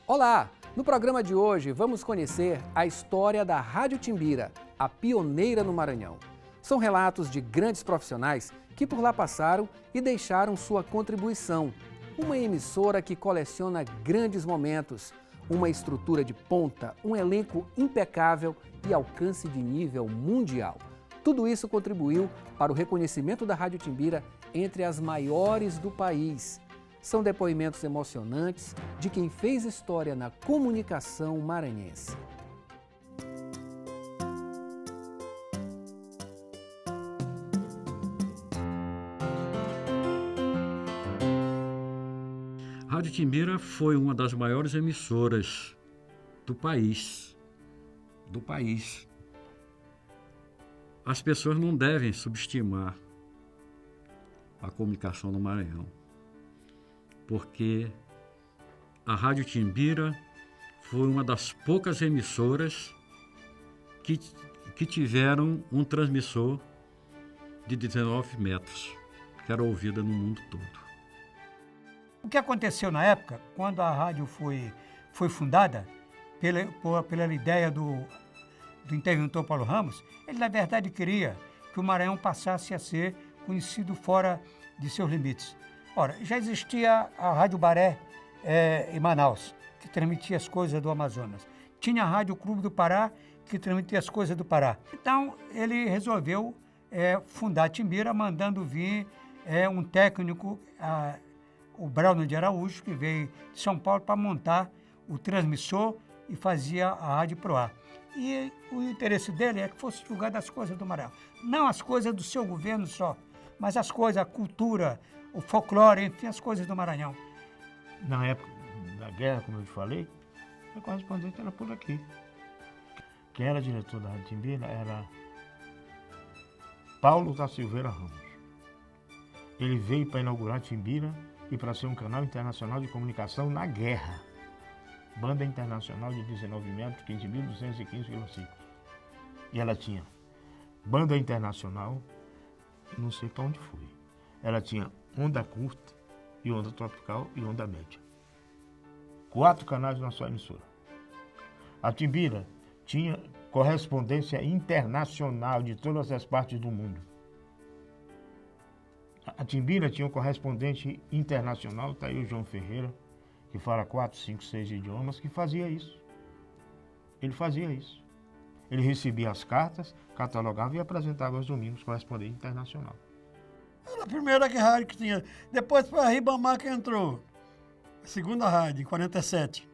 Olá! No programa de hoje vamos conhecer a história da Rádio Timbira, a pioneira no Maranhão. São relatos de grandes profissionais que por lá passaram e deixaram sua contribuição. Uma emissora que coleciona grandes momentos, uma estrutura de ponta, um elenco impecável e alcance de nível mundial. Tudo isso contribuiu para o reconhecimento da Rádio Timbira entre as maiores do país. São depoimentos emocionantes de quem fez história na comunicação maranhense. A Rádio Timbira foi uma das maiores emissoras do país. As pessoas não devem subestimar a comunicação no Maranhão, porque a Rádio Timbira foi uma das poucas emissoras que tiveram um transmissor de 19 metros, que era ouvida no mundo todo. O que aconteceu na época, quando a rádio foi fundada, pela ideia do interventor Paulo Ramos, ele na verdade queria que o Maranhão passasse a ser conhecido fora de seus limites. Ora, já existia a Rádio Baré em Manaus, que transmitia as coisas do Amazonas. Tinha a Rádio Clube do Pará, que transmitia as coisas do Pará. Então, ele resolveu fundar a Timbira, mandando vir um técnico, o Braulio de Araújo, que veio de São Paulo para montar o transmissor e fazia a rádio pro ar. E o interesse dele é que fosse divulgada as coisas do Maranhão. Não as coisas do seu governo só, mas as coisas, a cultura, o folclore, enfim, as coisas do Maranhão. Na época da guerra, como eu te falei, o correspondente era por aqui. Quem era diretor da Rádio Timbira era Paulo da Silveira Ramos. Ele veio para inaugurar a Timbira e para ser um canal internacional de comunicação na guerra. Banda internacional de 19 metros, 15.215 km. E ela tinha banda internacional, não sei para onde foi. Ela tinha onda curta, e onda tropical e onda média. 4 canais na sua emissora. A Timbira tinha correspondência internacional de todas as partes do mundo. A Timbira tinha um correspondente internacional, está aí o João Ferreira, que fala 4, 5, 6 idiomas, que fazia isso. Ele fazia isso. Ele recebia as cartas, catalogava e apresentava aos domingos correspondente internacional. Era a primeira rádio que tinha. Depois foi a Ribamar que entrou. A segunda rádio, em 47.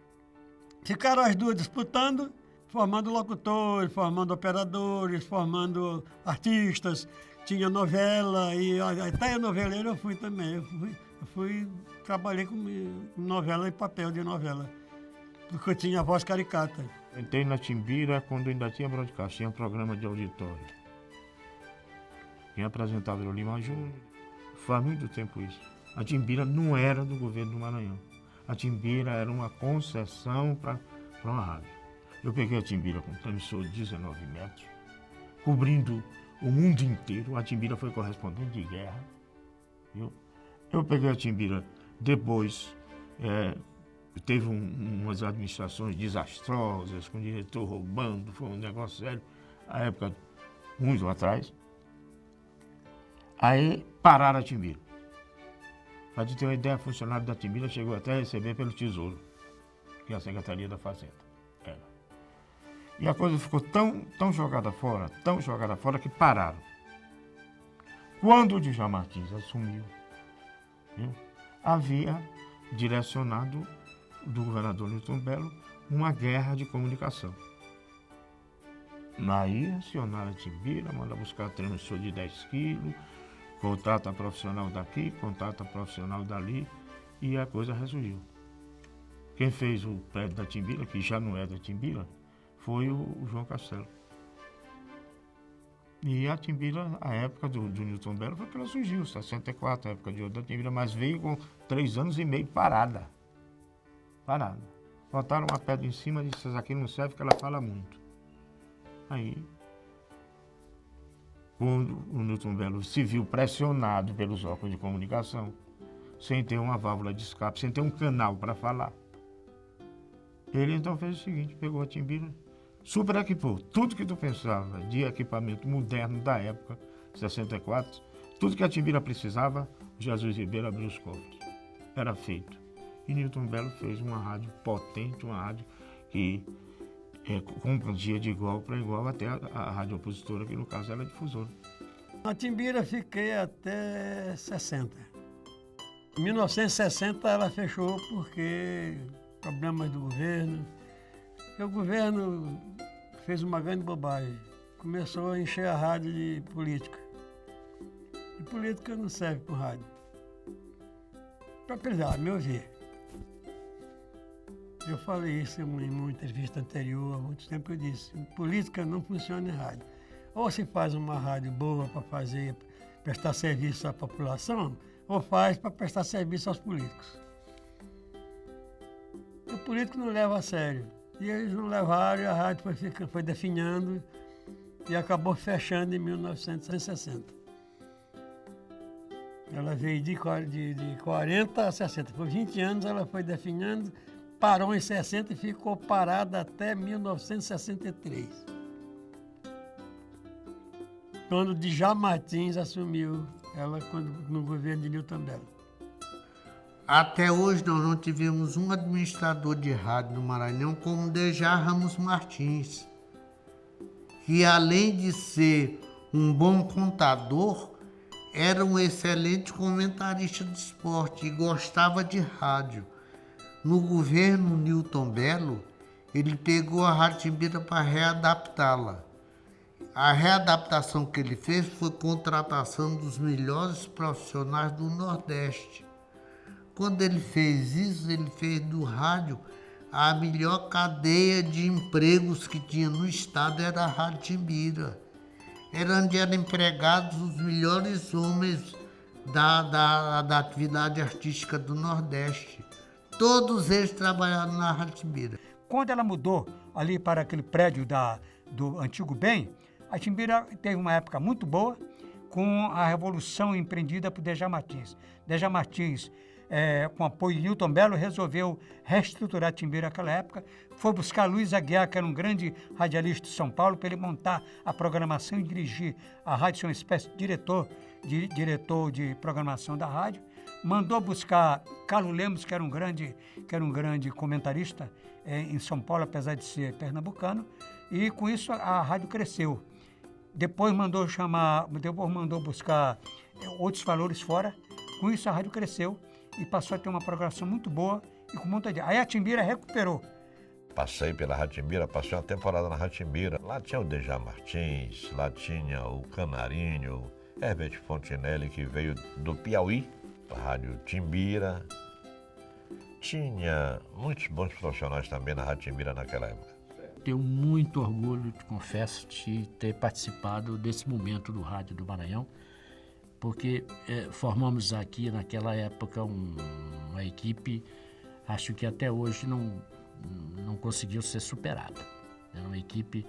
Ficaram as duas disputando, formando locutores, formando operadores, formando artistas. Tinha novela, e até noveleiro eu fui também. Trabalhei com novela e papel de novela, porque eu tinha a voz caricata. Entrei na Timbira quando ainda tinha broadcast, tinha um programa de auditório. Quem apresentava era o Lima Júnior. Faz muito tempo isso. A Timbira não era do governo do Maranhão. A Timbira era uma concessão para uma rádio. Eu peguei a Timbira com um transmissor de 19 metros, cobrindo o mundo inteiro. A Timbira foi correspondente de guerra. Viu? Eu peguei a Timbira depois, teve umas administrações desastrosas, com o diretor roubando, foi um negócio sério, a época, muito atrás. Aí pararam a Timbira. Para te ter uma ideia, funcionário da Timbira chegou até a receber pelo Tesouro, que é a Secretaria da Fazenda. Era. E a coisa ficou tão jogada fora, que pararam. Quando o Djalma Martins assumiu, viu, havia direcionado do governador Newton Belo uma guerra de comunicação. Aí acionaram a Timbira, manda buscar transmissor de 10 quilos, contrata profissional daqui, contrata profissional dali, e a coisa ressurgiu. Quem fez o prédio da Timbira, que já não é da Timbira, foi o João Castelo. E a Timbira, a época do Newton Belo, foi que ela surgiu, 64, a época de ouro da Timbira, mas veio com 3 anos e meio parada. botaram uma pedra em cima e disseram, aqui não serve, que ela fala muito. Aí, quando o Newton Belo se viu pressionado pelos órgãos de comunicação, sem ter uma válvula de escape, sem ter um canal para falar, ele então fez o seguinte, pegou a Timbira, superequipou tudo que tu pensava de equipamento moderno da época, 64, tudo que a Timbira precisava, Jesus Ribeiro abriu os cofres. Era feito. E Newton Belo fez uma rádio potente, uma rádio que competia de igual para igual até a rádio opositora, que no caso era a difusora. Na Timbira fiquei até 60. Em 1960 ela fechou porque problemas do governo. E o governo fez uma grande bobagem. Começou a encher a rádio de política. E política não serve para rádio. Para apesar, meu ver. Eu falei isso em uma entrevista anterior, há muito tempo eu disse, política não funciona em rádio. Ou se faz uma rádio boa para prestar serviço à população, ou faz para prestar serviço aos políticos. O político não leva a sério. E eles não levaram e a rádio foi definhando e acabou fechando em 1960. Ela veio de 40 a 60. Por 20 anos ela foi definhando, parou em 60 e ficou parada até 1963. Quando Djalma Martins assumiu ela no governo de Newton Belo. Até hoje nós não tivemos um administrador de rádio no Maranhão como Dejar Ramos Martins, que além de ser um bom contador, era um excelente comentarista de esporte e gostava de rádio. No governo Newton Belo, ele pegou a Rádio Timbira para readaptá-la. A readaptação que ele fez foi contratação dos melhores profissionais do Nordeste. Quando ele fez isso, ele fez do rádio a melhor cadeia de empregos que tinha no estado, era a Rádio Timbira. Era onde eram empregados os melhores homens da atividade artística do Nordeste. Todos eles trabalharam na Rádio Timbira. Quando ela mudou ali para aquele prédio do Antigo Bem, a Timbira teve uma época muito boa com a revolução empreendida por Dejar Martins. Dejar Martins, com apoio de Newton Belo, resolveu reestruturar a Timbira naquela época. Foi buscar Luiz Aguiar, que era um grande radialista de São Paulo, para ele montar a programação e dirigir a rádio, ser uma espécie de diretor de programação da rádio. Mandou buscar Carlos Lemos, que era um grande comentarista em São Paulo, apesar de ser pernambucano, e com isso a rádio cresceu. Depois mandou buscar outros valores fora, com isso a rádio cresceu e passou a ter uma programação muito boa e com muita... Aí a Timbira recuperou. Passei pela Rádio Timbira, passei uma temporada na Rádio Timbira. Lá tinha o Dejar Martins, lá tinha o Canarinho, Herbert Fontinelli, que veio do Piauí, a Rádio Timbira. Tinha muitos bons profissionais também na Rádio Timbira naquela época. Tenho muito orgulho, te confesso, de ter participado desse momento do Rádio do Maranhão, porque formamos aqui naquela época uma equipe, acho que até hoje não conseguiu ser superada. Era uma equipe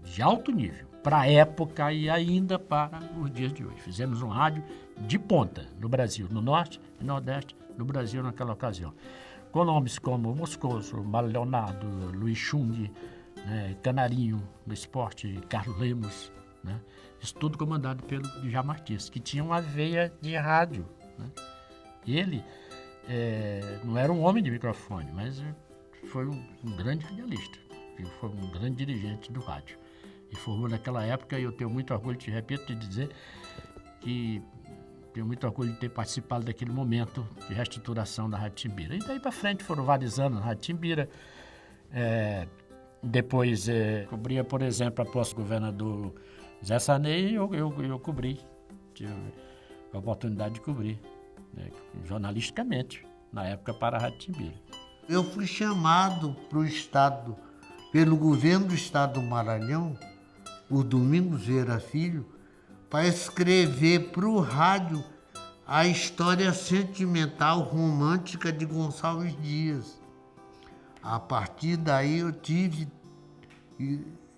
de alto nível, para a época e ainda para os dias de hoje. Fizemos um rádio de ponta no Brasil, no Norte e Nordeste, no Brasil naquela ocasião. Com nomes como Moscoso, Mário Leonardo, Luiz Chung, né, Canarinho no esporte, Carlos Lemos, né, isso tudo comandado pelo Djalma Martins, que tinha uma veia de rádio. Né. Ele não era um homem de microfone, mas foi um grande radialista, foi um grande dirigente do rádio. E formou naquela época, e eu tenho muito orgulho, te repito, de dizer que tenho muito orgulho de ter participado daquele momento de reestruturação da Rádio Timbira. E daí para frente foram vários anos na Rádio Timbira. Depois cobria, por exemplo, a posse do governador Zé Sarney, eu cobri. Tive a oportunidade de cobrir, né, jornalisticamente, na época, para a Rádio Timbira. Eu fui chamado para o estado, pelo governo do estado do Maranhão, o Domingos Vieira Filho, para escrever para o rádio a história sentimental, romântica de Gonçalves Dias. A partir daí eu tive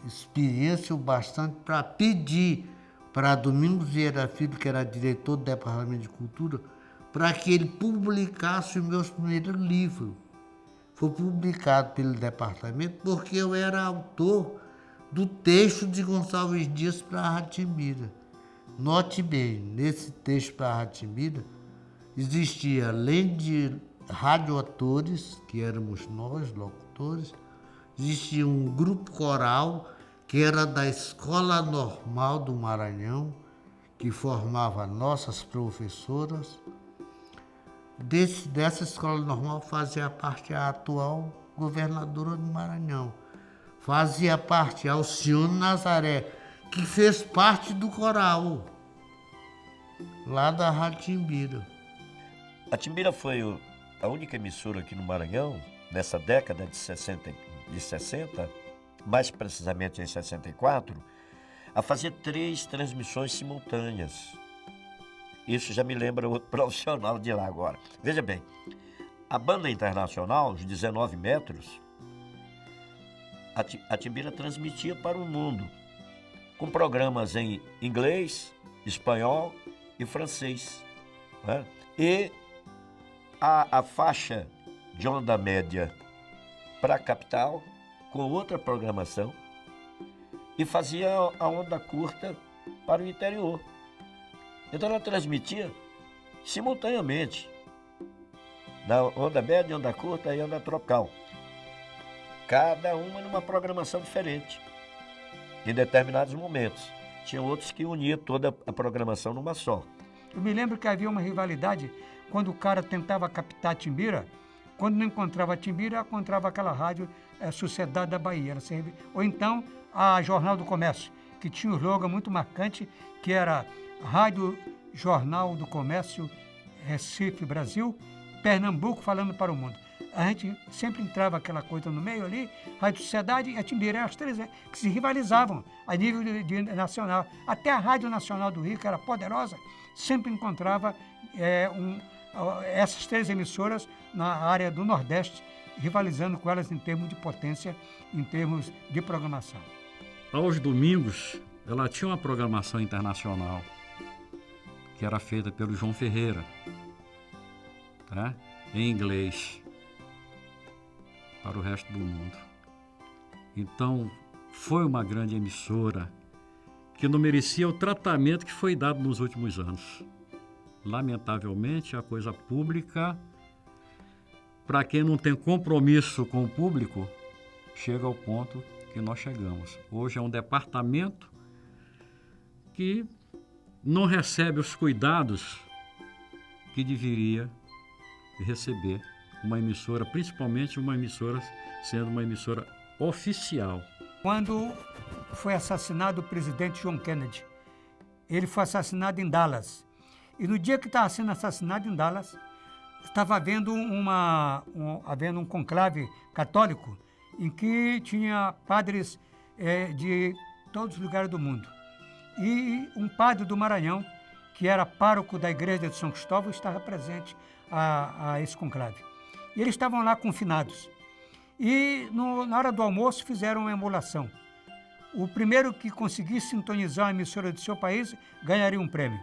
experiência o bastante para pedir para Domingos Vieira Filho, que era diretor do Departamento de Cultura, para que ele publicasse o meu primeiro livro. Foi publicado pelo departamento porque eu era autor do texto de Gonçalves Dias para a Rádio Timbira. Note bem, nesse texto para a Rádio Timbira, existia, além de radioatores, que éramos nós, locutores, existia um grupo coral que era da Escola Normal do Maranhão, que formava nossas professoras. Dessa Escola Normal fazia parte a atual governadora do Maranhão. Fazia parte Alcione Nazaré, que fez parte do coral, lá da Rádio Timbira. A Timbira foi a única emissora aqui no Maranhão, nessa década de 60, mais precisamente em 64, a fazer 3 transmissões simultâneas. Isso já me lembra outro profissional de lá agora. Veja bem, a banda internacional, os 19 metros, a Timbira transmitia para o mundo, com programas em inglês, espanhol e francês, né? E a faixa de onda média para a capital, com outra programação, e fazia a onda curta para o interior. Então ela transmitia simultaneamente, na onda média, onda curta e onda tropical. Cada uma numa programação diferente, em determinados momentos. Tinha outros que uniam toda a programação numa só. Eu me lembro que havia uma rivalidade quando o cara tentava captar a Timbira. Quando não encontrava a Timbira, encontrava aquela rádio Sociedade da Bahia. Ou então a Jornal do Comércio, que tinha um slogan muito marcante, que era Rádio Jornal do Comércio, Recife, Brasil, Pernambuco falando para o mundo. A gente sempre entrava aquela coisa no meio ali, Rádio Sociedade e a Timbira, eram as 3 que se rivalizavam a nível de nacional. Até a Rádio Nacional do Rio, que era poderosa, sempre encontrava essas 3 emissoras na área do Nordeste, rivalizando com elas em termos de potência, em termos de programação. Aos domingos, ela tinha uma programação internacional, que era feita pelo João Ferreira, tá? Em inglês, para o resto do mundo. Então, foi uma grande emissora que não merecia o tratamento que foi dado nos últimos anos. Lamentavelmente, a coisa pública, para quem não tem compromisso com o público, chega ao ponto que nós chegamos. Hoje é um departamento que não recebe os cuidados que deveria receber uma emissora, principalmente uma emissora sendo uma emissora oficial. Quando foi assassinado o presidente John Kennedy, ele foi assassinado em Dallas. E no dia que estava sendo assassinado em Dallas, estava havendo um conclave católico em que tinha padres de todos os lugares do mundo. E um padre do Maranhão, que era pároco da igreja de São Cristóvão, estava presente a esse conclave. E eles estavam lá confinados. E na hora do almoço fizeram uma emulação. O primeiro que conseguisse sintonizar a emissora do seu país ganharia um prêmio.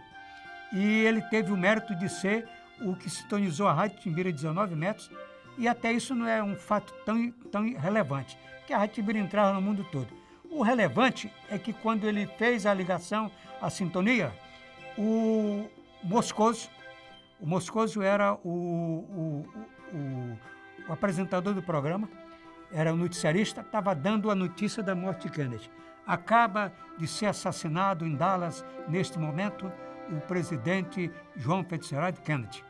E ele teve o mérito de ser o que sintonizou a Rádio Timbira 19 metros, e até isso não é um fato tão relevante, porque a Rádio Timbira entrava no mundo todo. O relevante é que quando ele fez a ligação, a sintonia, o Moscoso era o apresentador do programa, era o noticiarista, estava dando a notícia da morte de Kennedy. Acaba de ser assassinado em Dallas, neste momento, o presidente John Fitzgerald Kennedy.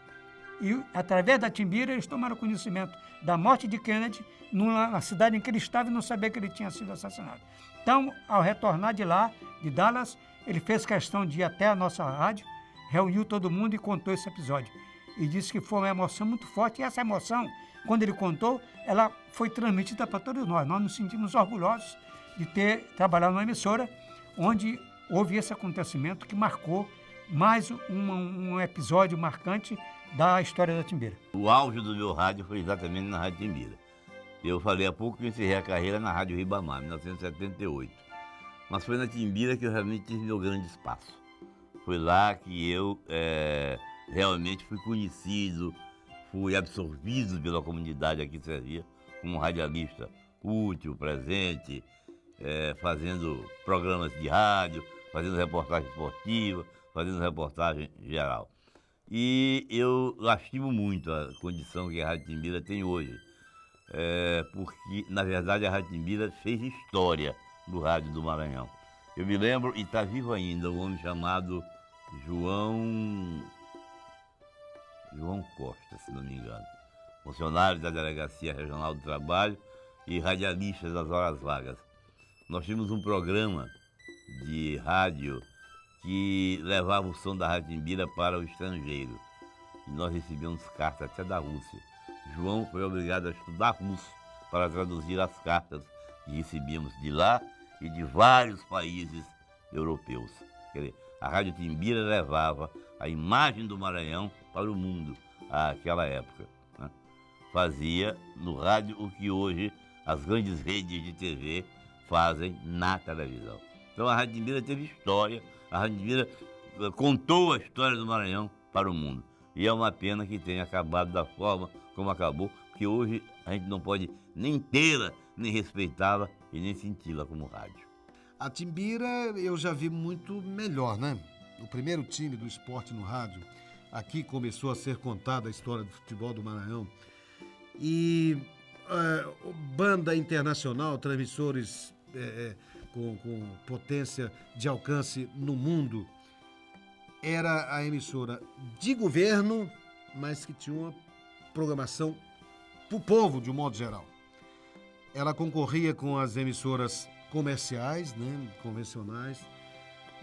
E, através da Timbira, eles tomaram conhecimento da morte de Kennedy na cidade em que ele estava e não sabia que ele tinha sido assassinado. Então, ao retornar de lá, de Dallas, ele fez questão de ir até a nossa rádio, reuniu todo mundo e contou esse episódio. E disse que foi uma emoção muito forte. E essa emoção, quando ele contou, ela foi transmitida para todos nós. Nós nos sentimos orgulhosos de ter trabalhado numa emissora onde houve esse acontecimento que marcou mais um episódio marcante da história da Timbira. O auge do meu rádio foi exatamente na Rádio Timbira. Eu falei há pouco que eu encerrei a carreira na Rádio Ribamar, em 1978. Mas foi na Timbira que eu realmente tive meu grande espaço. Foi lá que eu realmente fui conhecido, fui absorvido pela comunidade aqui de Sergia, como um radialista útil, presente, fazendo programas de rádio, fazendo reportagem esportiva, fazendo reportagem geral. E eu lastimo muito a condição que a Rádio Timbira tem hoje, porque, na verdade, a Rádio Timbira fez história do rádio do Maranhão. Eu me lembro, e está vivo ainda, um homem chamado João Costa, se não me engano, funcionário da Delegacia Regional do Trabalho e radialista das horas vagas. Nós tínhamos um programa de rádio que levava o som da Rádio Timbira para o estrangeiro. E nós recebíamos cartas até da Rússia. João foi obrigado a estudar russo para traduzir as cartas que recebíamos de lá e de vários países europeus. Quer dizer, a Rádio Timbira levava a imagem do Maranhão para o mundo àquela época, né? Fazia no rádio o que hoje as grandes redes de TV fazem na televisão. Então a Rádio Timbira teve história, a Rádio Timbira contou a história do Maranhão para o mundo. E é uma pena que tenha acabado da forma como acabou, porque hoje a gente não pode nem tê-la, nem respeitá-la e nem senti-la como rádio. A Timbira eu já vi muito melhor, né? O primeiro time do esporte no rádio, aqui começou a ser contada a história do futebol do Maranhão. E banda internacional, transmissores com potência de alcance no mundo. Era a emissora de governo, mas que tinha uma programação para o povo, de um modo geral. Ela concorria com as emissoras comerciais, né, convencionais,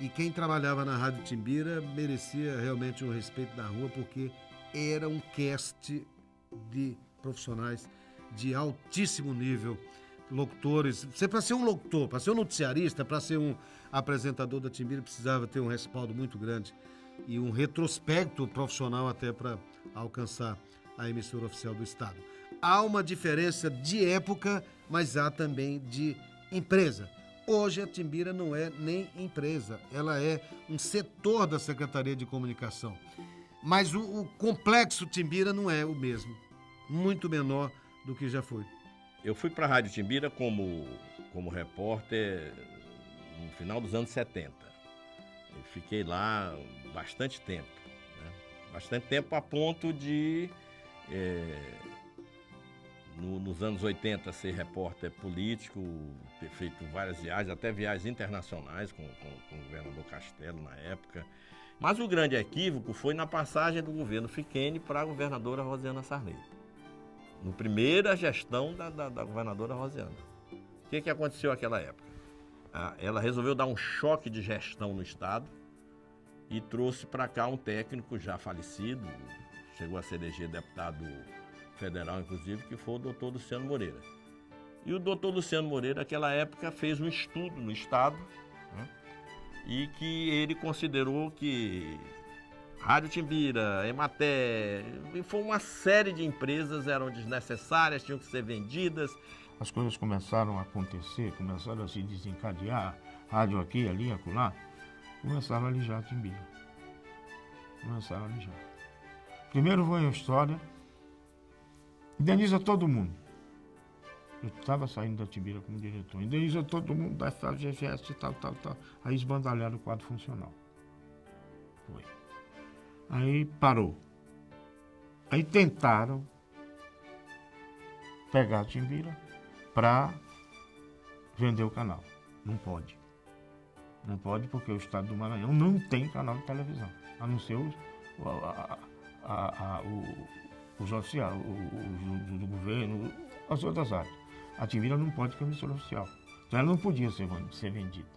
e quem trabalhava na Rádio Timbira merecia realmente um respeito na rua, porque era um cast de profissionais de altíssimo nível, locutores. Para ser um locutor, para ser um noticiarista, para ser um apresentador da Timbira, precisava ter um respaldo muito grande e um retrospecto profissional até para alcançar a emissora oficial do Estado. Há uma diferença de época, mas há também de empresa. Hoje a Timbira não é nem empresa, ela é um setor da Secretaria de Comunicação. Mas o complexo Timbira não é o mesmo, muito menor do que já foi. Eu fui para a Rádio Timbira como repórter no final dos anos 70. Eu fiquei lá bastante tempo, né? Bastante tempo a ponto de, nos anos 80, ser repórter político, ter feito várias viagens, até viagens internacionais com o governador Castelo na época. Mas o grande equívoco foi na passagem do governo Fiquene para a governadora Rosiana Sarney. Na primeira gestão da governadora Rosiana. O que aconteceu naquela época? Ela resolveu dar um choque de gestão no Estado e trouxe para cá um técnico já falecido, chegou a ser eleger deputado federal, inclusive, que foi o doutor Luciano Moreira. E o doutor Luciano Moreira, naquela época, fez um estudo no Estado, né, e que ele considerou que Rádio Timbira, Emater, foi uma série de empresas eram desnecessárias, tinham que ser vendidas. As coisas começaram a acontecer, começaram a se desencadear, rádio aqui, ali, acolá, começaram a lijar a Timbira. Começaram a lijar. Primeiro foi a história, indeniza todo mundo. Eu estava saindo da Timbira como diretor, indeniza todo mundo da FGFS e tal. Aí esbandalharam o quadro funcional. Foi. Aí parou. Aí tentaram pegar a Timbira para vender o canal. Não pode. Não pode porque o Estado do Maranhão não tem canal de televisão, a não ser os oficiais, do governo, as outras áreas. A Timbira não pode ter emissora oficial. Então ela não podia ser vendida.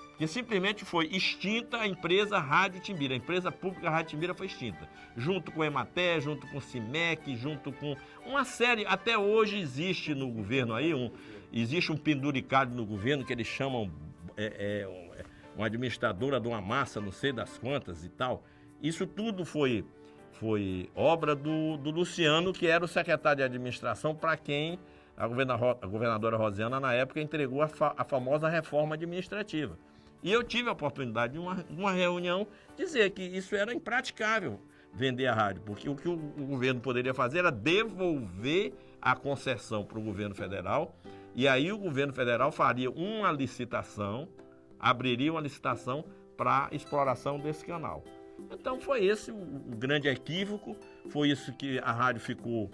Porque simplesmente foi extinta a empresa Rádio Timbira. A empresa pública Rádio Timbira foi extinta. Junto com o Emater, junto com o Cimec, junto com uma série. Até hoje existe no governo aí, existe um penduricalho no governo que eles chamam uma administradora de uma massa, não sei das quantas e tal. Isso tudo foi obra do Luciano, que era o secretário de administração para quem a governadora Rosiana, na época, entregou a famosa reforma administrativa. E eu tive a oportunidade de uma reunião dizer que isso era impraticável, vender a rádio, porque o que o governo poderia fazer era devolver a concessão para o governo federal, e aí o governo federal faria uma licitação, abriria uma licitação para exploração desse canal. Então foi esse o grande equívoco, foi isso que a rádio ficou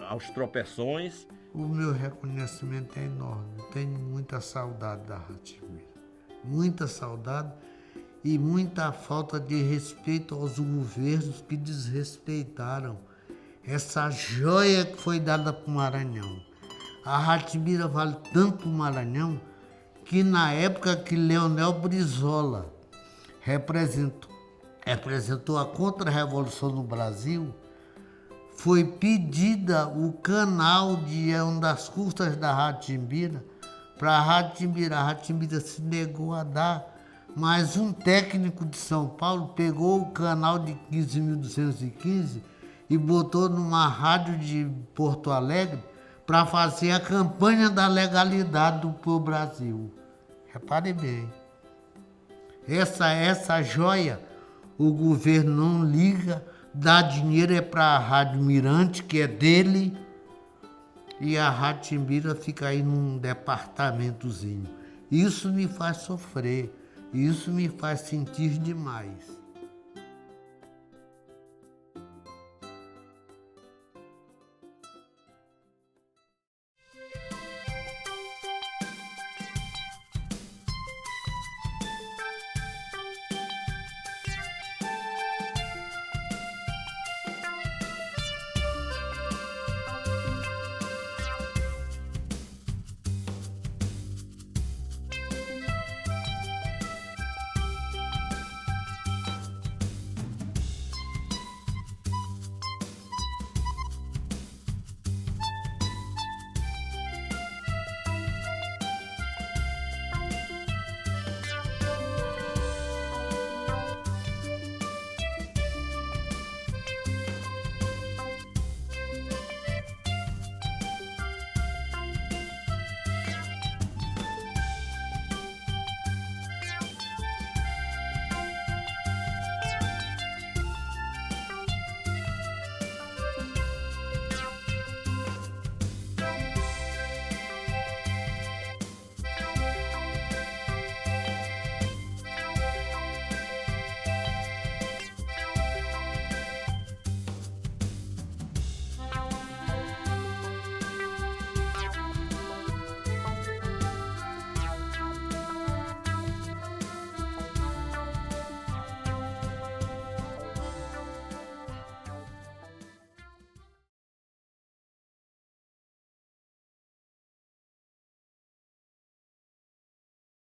aos tropeções. O meu reconhecimento é enorme, tenho muita saudade da Rádio Timbira, muita saudade e muita falta de respeito aos governos que desrespeitaram essa joia que foi dada para o Maranhão. A Rádio Timbira vale tanto o Maranhão que na época que Leonel Brizola representou a contra-revolução no Brasil, foi pedida o canal de uma das custas da Rádio Timbira para a Rádio Timbira. A Rádio Timbira se negou a dar, mas um técnico de São Paulo pegou o canal de 15.215 e botou numa rádio de Porto Alegre para fazer a campanha da legalidade do Brasil. Repare bem, essa joia o governo não liga, dá dinheiro para a Rádio Mirante, que é dele, e a Rádio Timbira fica aí num departamentozinho. Isso me faz sofrer, isso me faz sentir demais.